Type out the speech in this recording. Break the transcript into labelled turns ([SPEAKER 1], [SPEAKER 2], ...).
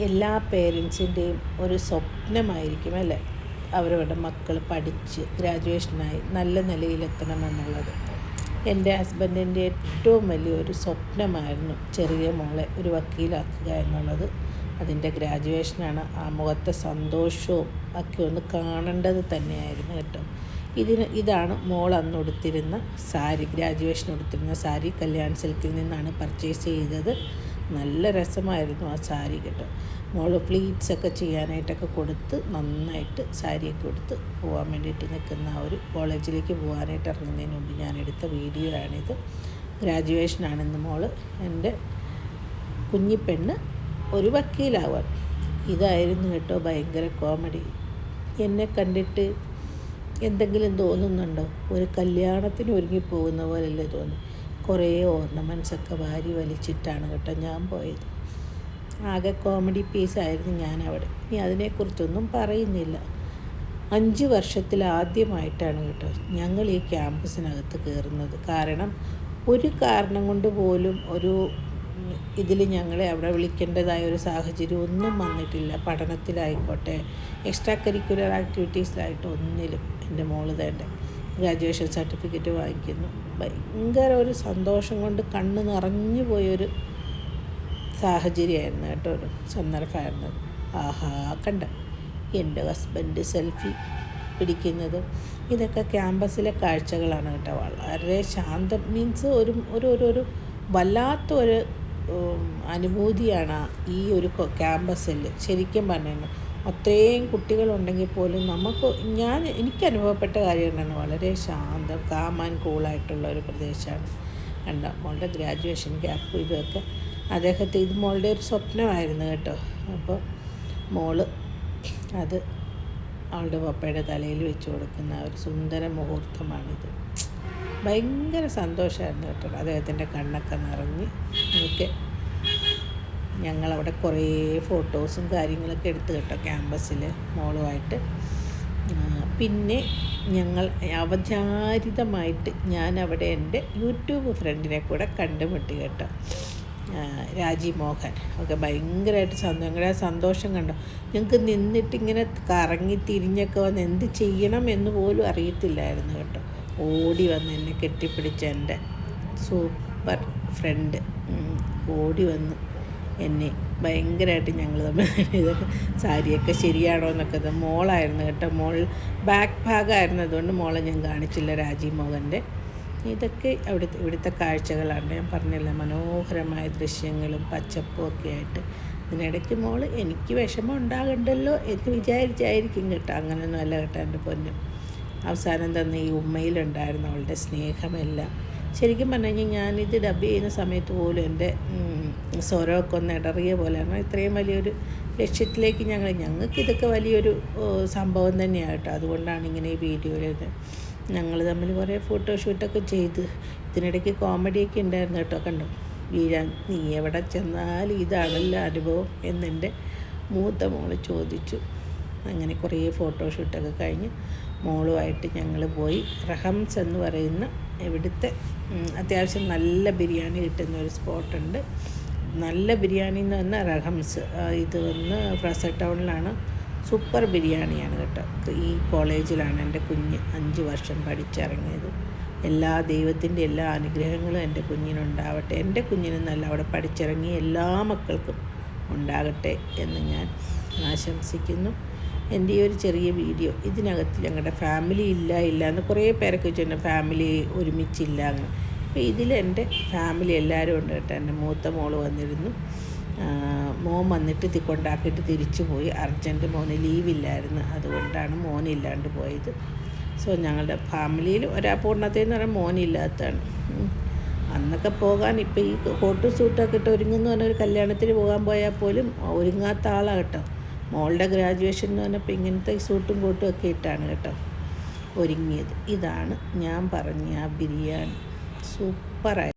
[SPEAKER 1] എല്ലാ പേരൻസിൻ്റെയും ഒരു സ്വപ്നമായിരിക്കും അല്ലേ, അവരവരുടെ മക്കൾ പഠിച്ച് ഗ്രാജുവേഷനായി നല്ല നിലയിലെത്തണമെന്നുള്ളത്. എൻ്റെ ഹസ്ബൻഡിൻ്റെ ഏറ്റവും വലിയൊരു സ്വപ്നമായിരുന്നു ചെറിയ മോളെ ഒരു വക്കീലാക്കുക എന്നുള്ളത്. അതിൻ്റെ ഗ്രാജുവേഷനാണ്. ആ മുഖത്തെ സന്തോഷവും ഒക്കെ ഒന്ന് കാണേണ്ടത് തന്നെയായിരുന്നു കേട്ടോ. ഇതാണ് മോൾ അന്ന് ഉടുത്തിരുന്ന സാരി, ഗ്രാജുവേഷൻ ഉടുത്തിരുന്ന സാരി. കല്യാൺ സിൽക്കിൽ നിന്നാണ് പർച്ചേസ് ചെയ്തത്. നല്ല രസമായിരുന്നു ആ സാരി കേട്ടോ. മോൾ പ്ലീറ്റ്സൊക്കെ ചെയ്യാനായിട്ടൊക്കെ കൊടുത്ത് നന്നായിട്ട് സാരിയൊക്കെ കൊടുത്ത് പോകാൻ വേണ്ടിയിട്ട് നിൽക്കുന്ന ആ ഒരു കോളേജിലേക്ക് പോകാനായിട്ട് ഇറങ്ങുന്നതിന് മുമ്പ് ഞാൻ എടുത്ത വീഡിയോ ആണിത്. ഗ്രാജുവേഷനാണെന്ന് മോൾ, എൻ്റെ കുഞ്ഞിപ്പെണ്ണ് ഒരു വക്കീലാവാൻ. ഇതായിരുന്നു കേട്ടോ ഭയങ്കര കോമഡി. എന്നെ കണ്ടിട്ട് എന്തെങ്കിലും തോന്നുന്നുണ്ടോ? ഒരു കല്യാണത്തിന് ഒരുങ്ങിപ്പോകുന്ന പോലെയല്ലേ തോന്നി. കുറേ ഓർണമെൻറ്റ്സൊക്കെ വാരി വലിച്ചിട്ടാണ് കേട്ടോ ഞാൻ പോയത്. ആകെ കോമഡി പീസായിരുന്നു ഞാനവിടെ. ഇനി അതിനെക്കുറിച്ചൊന്നും പറയുന്നില്ല. 5 വർഷത്തിലാദ്യമായിട്ടാണ് കേട്ടോ ഞങ്ങൾ ഈ ക്യാമ്പസിനകത്ത് കയറുന്നത്. ഒരു കാരണം കൊണ്ട് പോലും ഇതിൽ ഞങ്ങളെ അവിടെ വിളിക്കേണ്ടതായ ഒരു സാഹചര്യം ഒന്നും വന്നിട്ടില്ല. പഠനത്തിലായിക്കോട്ടെ, എക്സ്ട്രാ കരിക്കുലർ ആക്ടിവിറ്റീസിലായിട്ട് ഒന്നിലും. എൻ്റെ മോള് തന്നെ ഗ്രാജുവേഷൻ സർട്ടിഫിക്കറ്റ് വാങ്ങിക്കുന്നു. ഭയങ്കര ഒരു സന്തോഷം കൊണ്ട് കണ്ണ് നിറഞ്ഞു പോയൊരു സാഹചര്യമായിരുന്നു കേട്ടോ, ഒരു സന്ദർഭമായിരുന്നു. ആഹാ കണ്ട എൻ്റെ ഹസ്ബൻഡ് സെൽഫി പിടിക്കുന്നതും ഇതൊക്കെ ക്യാമ്പസിലെ കാഴ്ചകളാണ് കേട്ടോ. വളരെ ശാന്തം, മീൻസ് ഒരു വല്ലാത്തൊരു അനുഭൂതിയാണ് ഈ ഒരു ക്യാമ്പസിൽ. ശരിക്കും പറഞ്ഞു അത്രയും കുട്ടികളുണ്ടെങ്കിൽ പോലും എനിക്ക് അനുഭവപ്പെട്ട കാര്യമാണ് വളരെ ശാന്തം, കാം ആൻഡ് കൂളായിട്ടുള്ള ഒരു പ്രദേശമാണ്. കണ്ട മോളുടെ ഗ്രാജുവേഷൻ ക്യാപ്പ് ഇതൊക്കെ ഇത് മോളുടെ ഒരു സ്വപ്നമായിരുന്നു കേട്ടോ. അപ്പോൾ മോള് അത് അവളുടെ പപ്പയുടെ തലയിൽ വെച്ച് കൊടുക്കുന്ന ഒരു സുന്ദര മുഹൂർത്തമാണിത്. ഭയങ്കര സന്തോഷമായിരുന്നു കേട്ടോ. അദ്ദേഹത്തിൻ്റെ കണ്ണൊക്കെ നിറഞ്ഞ് എനിക്ക് ഞങ്ങളവിടെ കുറേ ഫോട്ടോസും കാര്യങ്ങളൊക്കെ എടുത്ത് കേട്ടോ ക്യാമ്പസിൽ മോളുമായിട്ട്. പിന്നെ ഞങ്ങൾ അവചാരിതമായിട്ട് ഞാനവിടെ എൻ്റെ യൂട്യൂബ് ഫ്രണ്ടിനെ കൂടെ കണ്ടുമുട്ടി കേട്ടോ, രാജി മോഹൻ. ഒക്കെ ഭയങ്കരമായിട്ട് ഞങ്ങളുടെ സന്തോഷം കണ്ടോ. ഞങ്ങൾക്ക് നിന്നിട്ടിങ്ങനെ കറങ്ങി തിരിഞ്ഞൊക്കെ വന്ന് എന്ത് ചെയ്യണം എന്ന് പോലും അറിയത്തില്ലായിരുന്നു കേട്ടോ. ഓടി വന്ന് എന്നെ കെട്ടിപ്പിടിച്ച എൻ്റെ സൂപ്പർ ഫ്രണ്ട് ഓടി വന്ന് എന്നെ ഭയങ്കരമായിട്ട് ഞങ്ങൾ തമ്മിൽ ഇതൊക്കെ സാരിയൊക്കെ ശരിയാണോ എന്നൊക്കെ. മോളായിരുന്നു കേട്ടോ, മോൾ ബാക്ക് ഭാഗമായിരുന്നു, അതുകൊണ്ട് മോളെ ഞാൻ കാണിച്ചില്ല. രാജീവ് മോഹൻ്റെ ഇതൊക്കെ ഇവിടുത്തെ കാഴ്ചകളാണ്. ഞാൻ പറഞ്ഞില്ല, മനോഹരമായ ദൃശ്യങ്ങളും പച്ചപ്പും ഒക്കെ ആയിട്ട്. ഇതിനിടയ്ക്ക് മോൾ എനിക്ക് വിഷമം ഉണ്ടാകണ്ടല്ലോ എന്ന് വിചാരിച്ചായിരിക്കും കേട്ടോ. അങ്ങനെയൊന്നും അല്ല കേട്ടോ എൻ്റെ പൊന്നും. അവസാനം തന്നെ ഈ ഉമ്മയിലുണ്ടായിരുന്നു അവളുടെ സ്നേഹമെല്ലാം. ശരിക്കും പറഞ്ഞു കഴിഞ്ഞാൽ ഞാനിത് ഡബ് ചെയ്യുന്ന സമയത്ത് പോലും എൻ്റെ സ്വരമൊക്കെ ഒന്ന് ഇടറിയ പോലെയാണ്. ഇത്രയും വലിയൊരു ലക്ഷ്യത്തിലേക്ക് ഞങ്ങൾക്ക് ഇതൊക്കെ വലിയൊരു സംഭവം തന്നെയാണ് കേട്ടോ. അതുകൊണ്ടാണ് ഇങ്ങനെ ഈ വീഡിയോയിൽ ഞങ്ങൾ തമ്മിൽ കുറേ ഫോട്ടോഷൂട്ടൊക്കെ ചെയ്ത്. ഇതിനിടയ്ക്ക് കോമഡിയൊക്കെ ഉണ്ടായിരുന്നു കേട്ടോ. കണ്ടോ വീരാൻ, നീ എവിടെ ചെന്നാലും ഇതാണല്ലോ അനുഭവം എന്നെൻ്റെ മൂത്ത മോൾ ചോദിച്ചു. അങ്ങനെ കുറേ ഫോട്ടോഷൂട്ടൊക്കെ കഴിഞ്ഞ് മോളുമായിട്ട് ഞങ്ങൾ പോയി. റഹംസ് എന്ന് പറയുന്ന ഇവിടുത്തെ അത്യാവശ്യം നല്ല ബിരിയാണി കിട്ടുന്ന ഒരു സ്പോട്ടുണ്ട്. നല്ല ബിരിയാണി എന്ന് പറഞ്ഞാൽ റഹംസ്. ഇത് വന്ന് ഫ്രസ ടൗണിലാണ്. സൂപ്പർ ബിരിയാണിയാണ് കേട്ടോ. ഈ കോളേജിലാണ് എൻ്റെ കുഞ്ഞ് 5 വർഷം പഠിച്ചിറങ്ങിയത്. ദൈവത്തിൻ്റെ എല്ലാ അനുഗ്രഹങ്ങളും എൻ്റെ കുഞ്ഞിനുണ്ടാവട്ടെ. എൻ്റെ കുഞ്ഞിനെന്നല്ല, അവിടെ പഠിച്ചിറങ്ങിയ എല്ലാ മക്കൾക്കും ഉണ്ടാകട്ടെ എന്ന് ഞാൻ ആശംസിക്കുന്നു. എൻ്റെ ഈ ഒരു ചെറിയ വീഡിയോ ഇതിനകത്ത് ഞങ്ങളുടെ ഫാമിലി ഇല്ല എന്ന് കുറേ പേരൊക്കെ വെച്ചിട്ടുണ്ട്, ഫാമിലി ഒരുമിച്ചില്ല എന്ന്. അപ്പോൾ ഇതിലെൻ്റെ ഫാമിലി എല്ലാവരും ഉണ്ട് കേട്ടോ. എൻ്റെ മൂത്ത മോൾ വന്നിരുന്നു. മോൻ വന്നിട്ട് കൊണ്ടാക്കിയിട്ട് തിരിച്ചു പോയി. അർജൻറ്റ്, മോന് ലീവില്ലായിരുന്നു, അതുകൊണ്ടാണ് മോനില്ലാണ്ട് പോയത്. സോ ഞങ്ങളുടെ ഫാമിലിയിൽ പൂർണ്ണതയെന്ന് പറഞ്ഞാൽ മോനില്ലാത്തതാണ്. അന്നൊക്കെ പോകാൻ ഇപ്പോൾ ഈ കോട്ടും സൂട്ടൊക്കെ ഇട്ട് ഒരുങ്ങുന്ന പറഞ്ഞാൽ ഒരു കല്യാണത്തിന് പോകാൻ പോയാൽ പോലും ഒരുങ്ങാത്ത ആളാണ് കേട്ടോ. മോളുടെ ഗ്രാജുവേഷൻ എന്ന് പറഞ്ഞപ്പോൾ ഇങ്ങനത്തെ സൂട്ടും കോട്ടും ഒക്കെ ഇട്ടാണ് കേട്ടോ ഒരുങ്ങിയത്. ഇതാണ് ഞാൻ പറഞ്ഞ ആ ബിരിയാണി. സൂപ്പറായി.